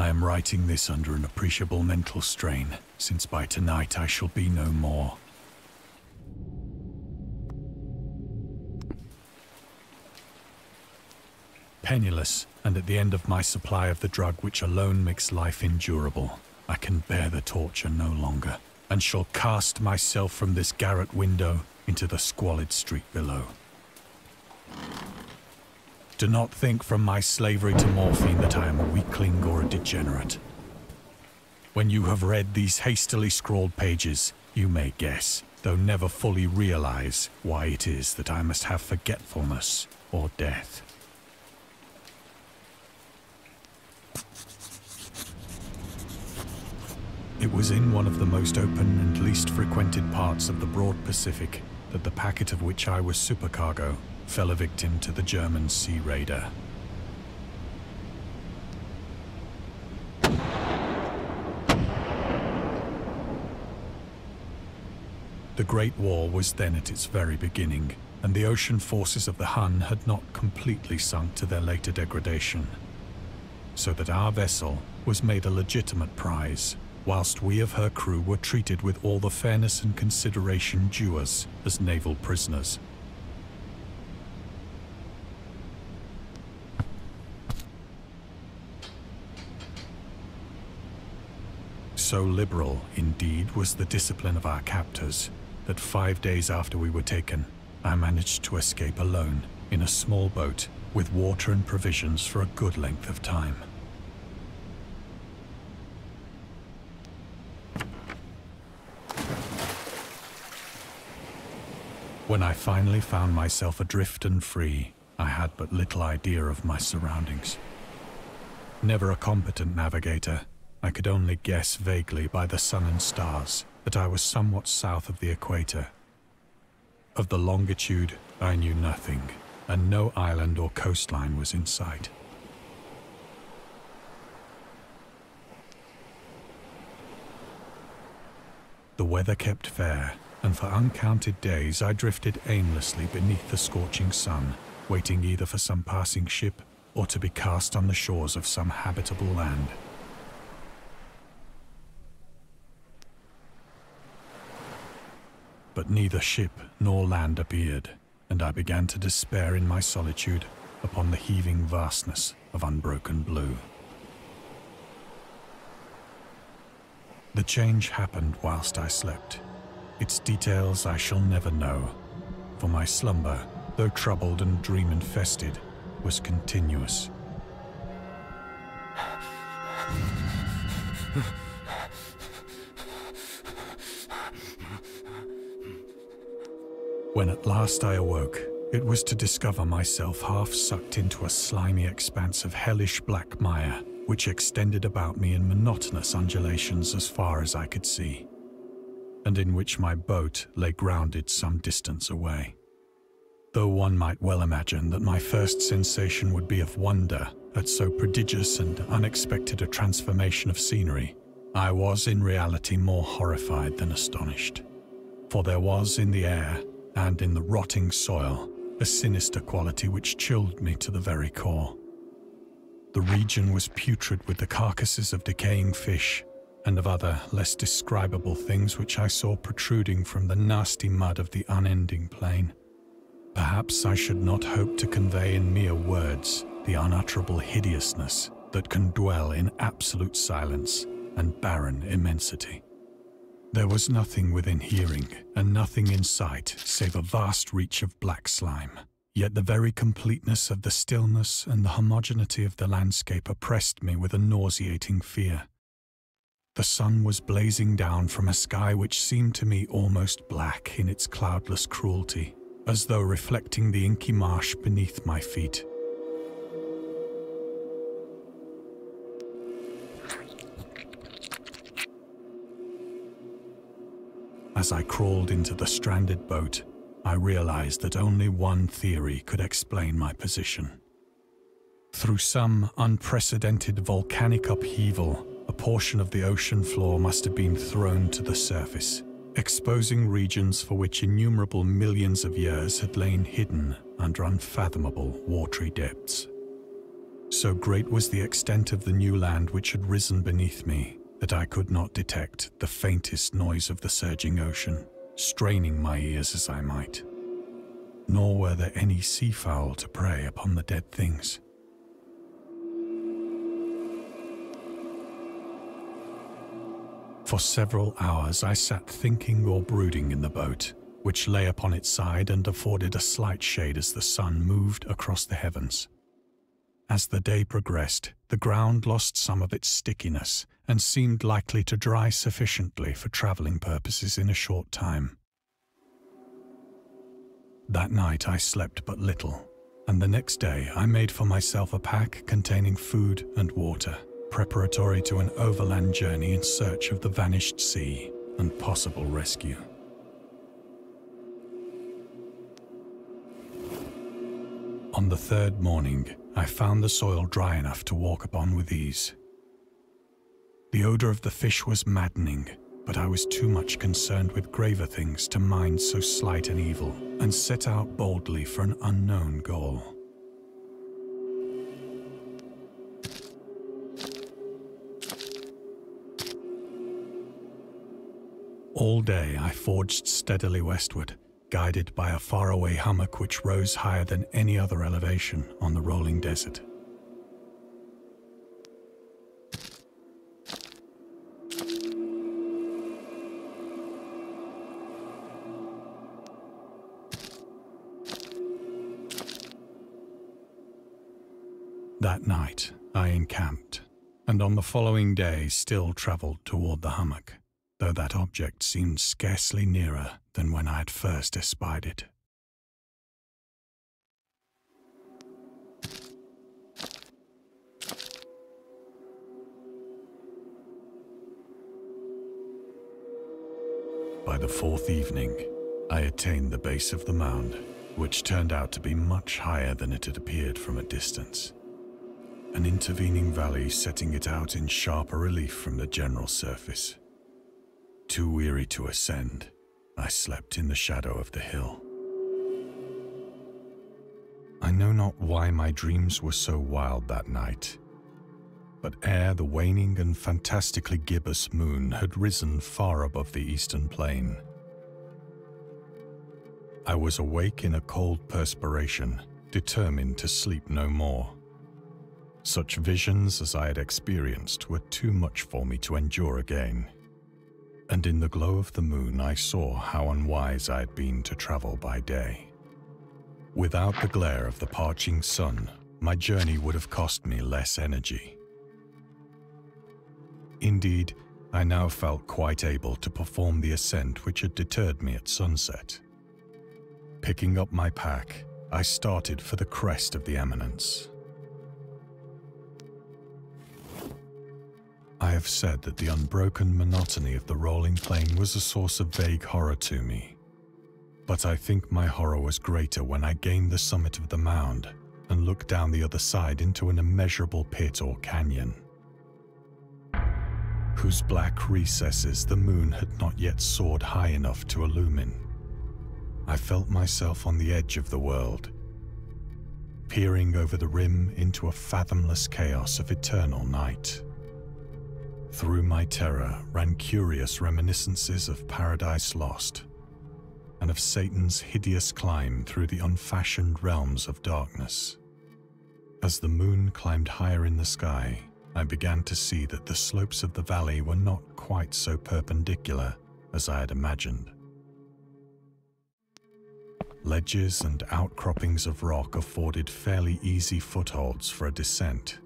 I am writing this under an appreciable mental strain, since by tonight I shall be no more. Penniless, and at the end of my supply of the drug which alone makes life endurable, I can bear the torture no longer, and shall cast myself from this garret window into the squalid street below. Do not think from my slavery to morphine that I am a weakling or a degenerate. When you have read these hastily scrawled pages, you may guess, though never fully realize, why it is that I must have forgetfulness or death. It was in one of the most open and least frequented parts of the broad Pacific that the packet of which I was supercargo fell a victim to the German sea raider. The Great War was then at its very beginning, and the ocean forces of the Hun had not completely sunk to their later degradation, so that our vessel was made a legitimate prize, whilst we of her crew were treated with all the fairness and consideration due us as naval prisoners. So liberal, indeed, was the discipline of our captors, that 5 days after we were taken, I managed to escape alone in a small boat with water and provisions for a good length of time. When I finally found myself adrift and free, I had but little idea of my surroundings. Never a competent navigator, I could only guess vaguely by the sun and stars that I was somewhat south of the equator. Of the longitude, I knew nothing, and no island or coastline was in sight. The weather kept fair, and for uncounted days I drifted aimlessly beneath the scorching sun, waiting either for some passing ship or to be cast on the shores of some habitable land. But neither ship nor land appeared, and I began to despair in my solitude upon the heaving vastness of unbroken blue. The change happened whilst I slept. Its details I shall never know, for my slumber, though troubled and dream-infested, was continuous. When at last I awoke, it was to discover myself half sucked into a slimy expanse of hellish black mire, which extended about me in monotonous undulations as far as I could see, and in which my boat lay grounded some distance away. Though one might well imagine that my first sensation would be of wonder at so prodigious and unexpected a transformation of scenery, I was in reality more horrified than astonished. For there was in the air, and in the rotting soil, a sinister quality which chilled me to the very core. The region was putrid with the carcasses of decaying fish, and of other, less describable things which I saw protruding from the nasty mud of the unending plain. Perhaps I should not hope to convey in mere words the unutterable hideousness that can dwell in absolute silence and barren immensity. There was nothing within hearing, and nothing in sight, save a vast reach of black slime. Yet the very completeness of the stillness and the homogeneity of the landscape oppressed me with a nauseating fear. The sun was blazing down from a sky which seemed to me almost black in its cloudless cruelty, as though reflecting the inky marsh beneath my feet. As I crawled into the stranded boat, I realized that only one theory could explain my position. Through some unprecedented volcanic upheaval, a portion of the ocean floor must have been thrown to the surface, exposing regions for which innumerable millions of years had lain hidden under unfathomable watery depths. So great was the extent of the new land which had risen beneath me that I could not detect the faintest noise of the surging ocean, straining my ears as I might. Nor were there any seafowl to prey upon the dead things. For several hours I sat thinking or brooding in the boat, which lay upon its side and afforded a slight shade as the sun moved across the heavens. As the day progressed, the ground lost some of its stickiness and seemed likely to dry sufficiently for traveling purposes in a short time. That night I slept but little, and the next day I made for myself a pack containing food and water, preparatory to an overland journey in search of the vanished sea and possible rescue. On the third morning, I found the soil dry enough to walk upon with ease. The odor of the fish was maddening, but I was too much concerned with graver things to mind so slight an evil, and set out boldly for an unknown goal. All day I forged steadily westward, guided by a faraway hummock which rose higher than any other elevation on the rolling desert. That night I encamped, and on the following day still travelled toward the hummock, though that object seemed scarcely nearer than when I had first espied it. By the fourth evening, I attained the base of the mound, which turned out to be much higher than it had appeared from a distance, an intervening valley setting it out in sharper relief from the general surface. Too weary to ascend, I slept in the shadow of the hill. I know not why my dreams were so wild that night, but ere the waning and fantastically gibbous moon had risen far above the eastern plain, I was awake in a cold perspiration, determined to sleep no more. Such visions as I had experienced were too much for me to endure again. And in the glow of the moon I saw how unwise I had been to travel by day. Without the glare of the parching sun, my journey would have cost me less energy. Indeed, I now felt quite able to perform the ascent which had deterred me at sunset. Picking up my pack, I started for the crest of the eminence. I have said that the unbroken monotony of the rolling plain was a source of vague horror to me, but I think my horror was greater when I gained the summit of the mound and looked down the other side into an immeasurable pit or canyon, whose black recesses the moon had not yet soared high enough to illumine. I felt myself on the edge of the world, peering over the rim into a fathomless chaos of eternal night. Through my terror ran curious reminiscences of Paradise Lost, and of Satan's hideous climb through the unfashioned realms of darkness. As the moon climbed higher in the sky, I began to see that the slopes of the valley were not quite so perpendicular as I had imagined. Ledges and outcroppings of rock afforded fairly easy footholds for a descent,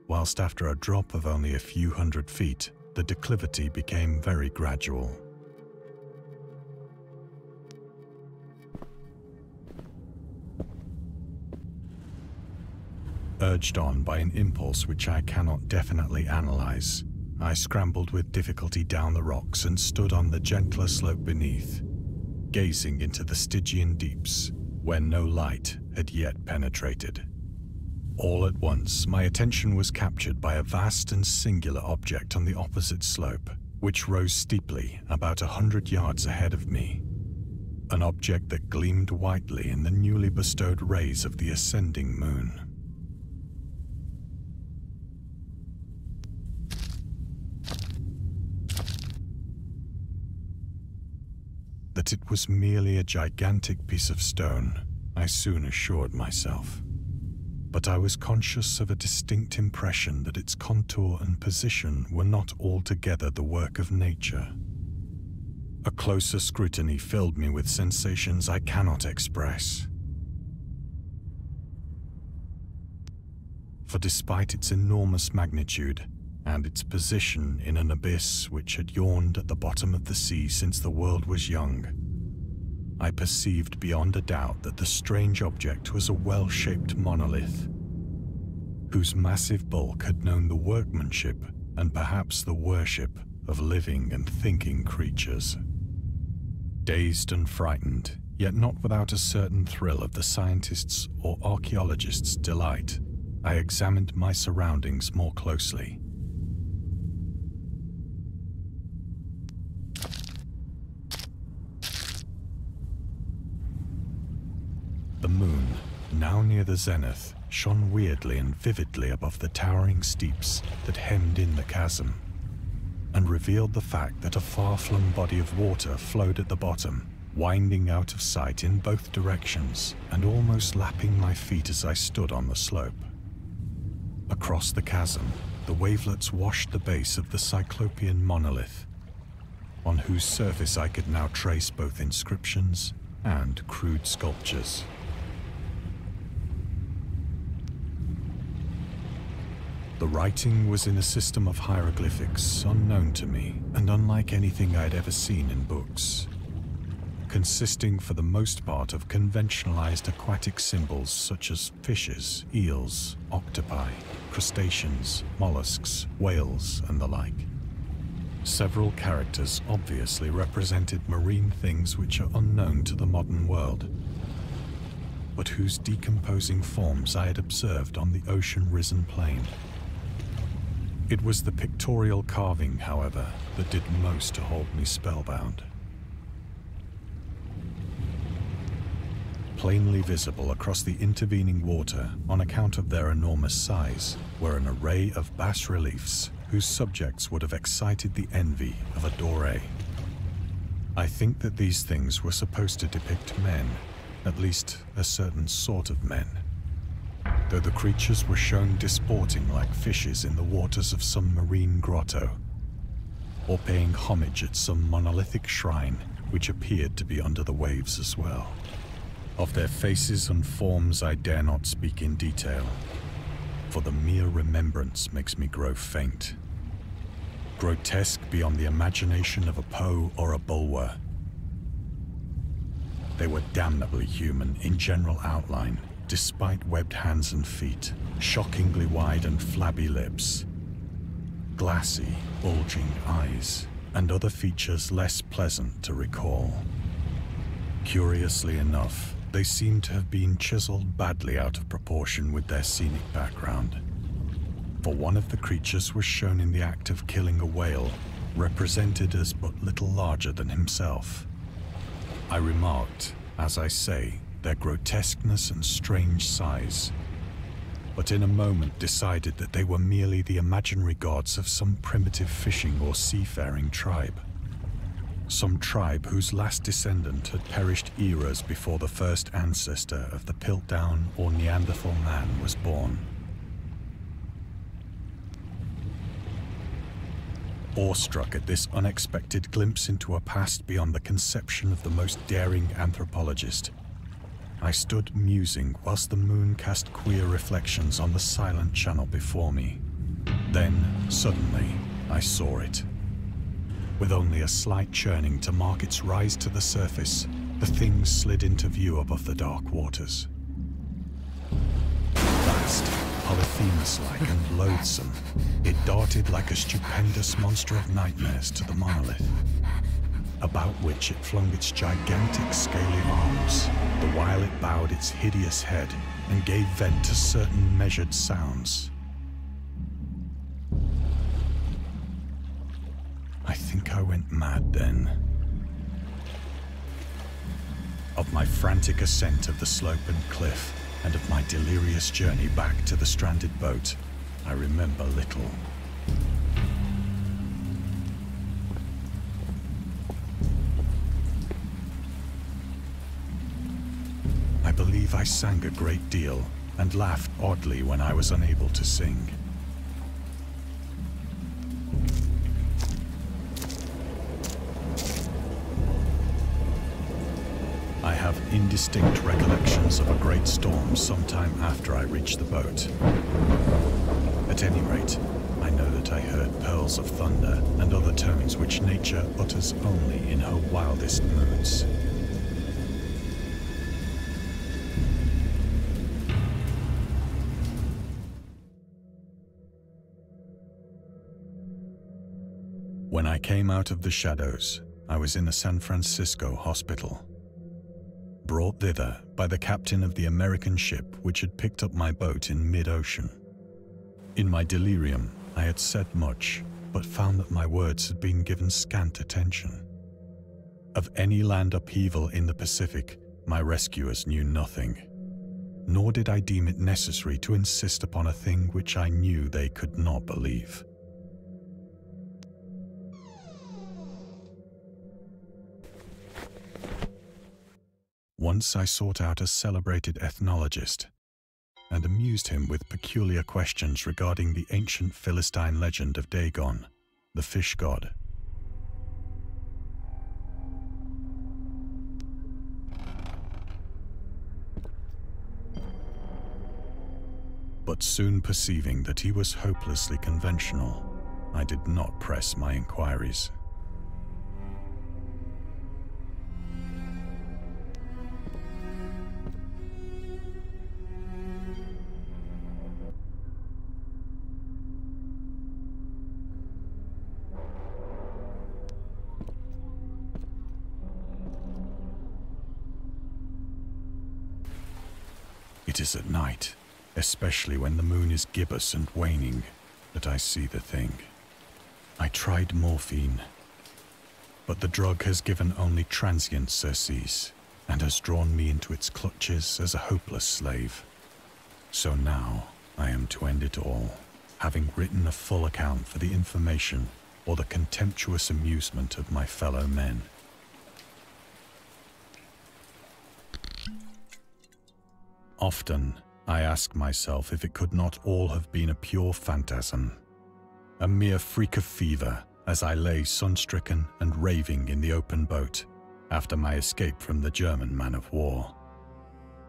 whilst after a drop of only a few hundred feet, the declivity became very gradual. Urged on by an impulse which I cannot definitely analyze, I scrambled with difficulty down the rocks and stood on the gentler slope beneath, gazing into the Stygian deeps, where no light had yet penetrated. All at once, my attention was captured by a vast and singular object on the opposite slope, which rose steeply about 100 yards ahead of me. An object that gleamed whitely in the newly bestowed rays of the ascending moon. that it was merely a gigantic piece of stone, I soon assured myself. But I was conscious of a distinct impression that its contour and position were not altogether the work of nature. A closer scrutiny filled me with sensations I cannot express. For despite its enormous magnitude and its position in an abyss which had yawned at the bottom of the sea since the world was young, I perceived beyond a doubt that the strange object was a well-shaped monolith, whose massive bulk had known the workmanship and perhaps the worship of living and thinking creatures. Dazed and frightened, yet not without a certain thrill of the scientist's or archaeologist's delight, I examined my surroundings more closely. The moon, now near the zenith, shone weirdly and vividly above the towering steeps that hemmed in the chasm, and revealed the fact that a far-flung body of water flowed at the bottom, winding out of sight in both directions and almost lapping my feet as I stood on the slope. Across the chasm, the wavelets washed the base of the Cyclopean monolith, on whose surface I could now trace both inscriptions and crude sculptures. The writing was in a system of hieroglyphics unknown to me and unlike anything I had ever seen in books, consisting for the most part of conventionalized aquatic symbols such as fishes, eels, octopi, crustaceans, mollusks, whales, and the like. Several characters obviously represented marine things which are unknown to the modern world, but whose decomposing forms I had observed on the ocean-risen plain. It was the pictorial carving, however, that did most to hold me spellbound. Plainly visible across the intervening water, on account of their enormous size, were an array of bas-reliefs whose subjects would have excited the envy of a Doré. I think that these things were supposed to depict men, at least a certain sort of men, though the creatures were shown disporting like fishes in the waters of some marine grotto, or paying homage at some monolithic shrine which appeared to be under the waves as well. Of their faces and forms I dare not speak in detail, for the mere remembrance makes me grow faint. Grotesque beyond the imagination of a Poe or a Bulwer. They were damnably human in general outline, despite webbed hands and feet, shockingly wide and flabby lips, glassy, bulging eyes, and other features less pleasant to recall. Curiously enough, they seem to have been chiseled badly out of proportion with their scenic background, for one of the creatures was shown in the act of killing a whale, represented as but little larger than himself. I remarked, as I say, their grotesqueness and strange size, but in a moment decided that they were merely the imaginary gods of some primitive fishing or seafaring tribe. Some tribe whose last descendant had perished eras before the first ancestor of the Piltdown or Neanderthal man was born. Awestruck at this unexpected glimpse into a past beyond the conception of the most daring anthropologist, I stood musing whilst the moon cast queer reflections on the silent channel before me. Then, suddenly, I saw it. With only a slight churning to mark its rise to the surface, the thing slid into view above the dark waters. Vast, Polyphemus-like and loathsome, it darted like a stupendous monster of nightmares to the monolith, about which it flung its gigantic scaly arms, the while it bowed its hideous head and gave vent to certain measured sounds. I think I went mad then. Of my frantic ascent of the slope and cliff, and of my delirious journey back to the stranded boat, I remember little. I believe I sang a great deal and laughed oddly when I was unable to sing. I have indistinct recollections of a great storm sometime after I reached the boat. At any rate, I know that I heard pearls of thunder and other tones which nature utters only in her wildest moods. When I came out of the shadows, I was in a San Francisco hospital, brought thither by the captain of the American ship which had picked up my boat in mid-ocean. In my delirium, I had said much, but found that my words had been given scant attention. Of any land upheaval in the Pacific, my rescuers knew nothing, nor did I deem it necessary to insist upon a thing which I knew they could not believe. Once I sought out a celebrated ethnologist and amused him with peculiar questions regarding the ancient Philistine legend of Dagon, the fish god. But soon perceiving that he was hopelessly conventional, I did not press my inquiries. It is at night, especially when the moon is gibbous and waning, that I see the thing. I tried morphine, but the drug has given only transient surcease and has drawn me into its clutches as a hopeless slave. So now I am to end it all, having written a full account for the information or the contemptuous amusement of my fellow men. Often, I ask myself if it could not all have been a pure phantasm, a mere freak of fever as I lay sun-stricken and raving in the open boat after my escape from the German man-of-war.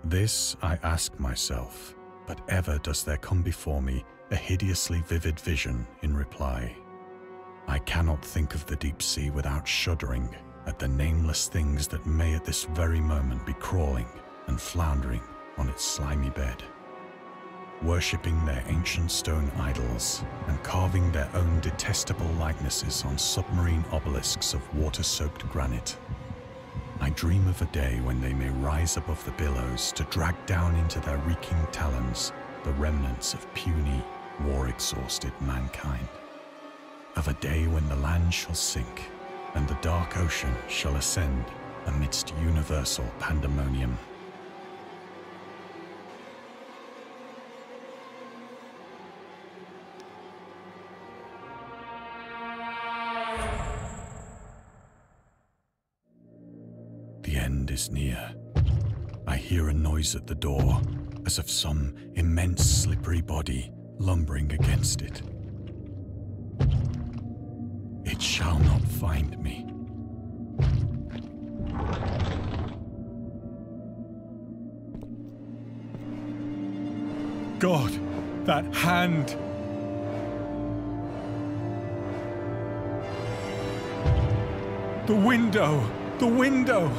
This I ask myself, but ever does there come before me a hideously vivid vision in reply. I cannot think of the deep sea without shuddering at the nameless things that may at this very moment be crawling and floundering on its slimy bed, worshipping their ancient stone idols and carving their own detestable likenesses on submarine obelisks of water-soaked granite. I dream of a day when they may rise above the billows to drag down into their reeking talons the remnants of puny, war-exhausted mankind. Of a day when the land shall sink and the dark ocean shall ascend amidst universal pandemonium. The end is near. I hear a noise at the door, as of some immense slippery body lumbering against it. It shall not find me. God, that hand! The window! The window!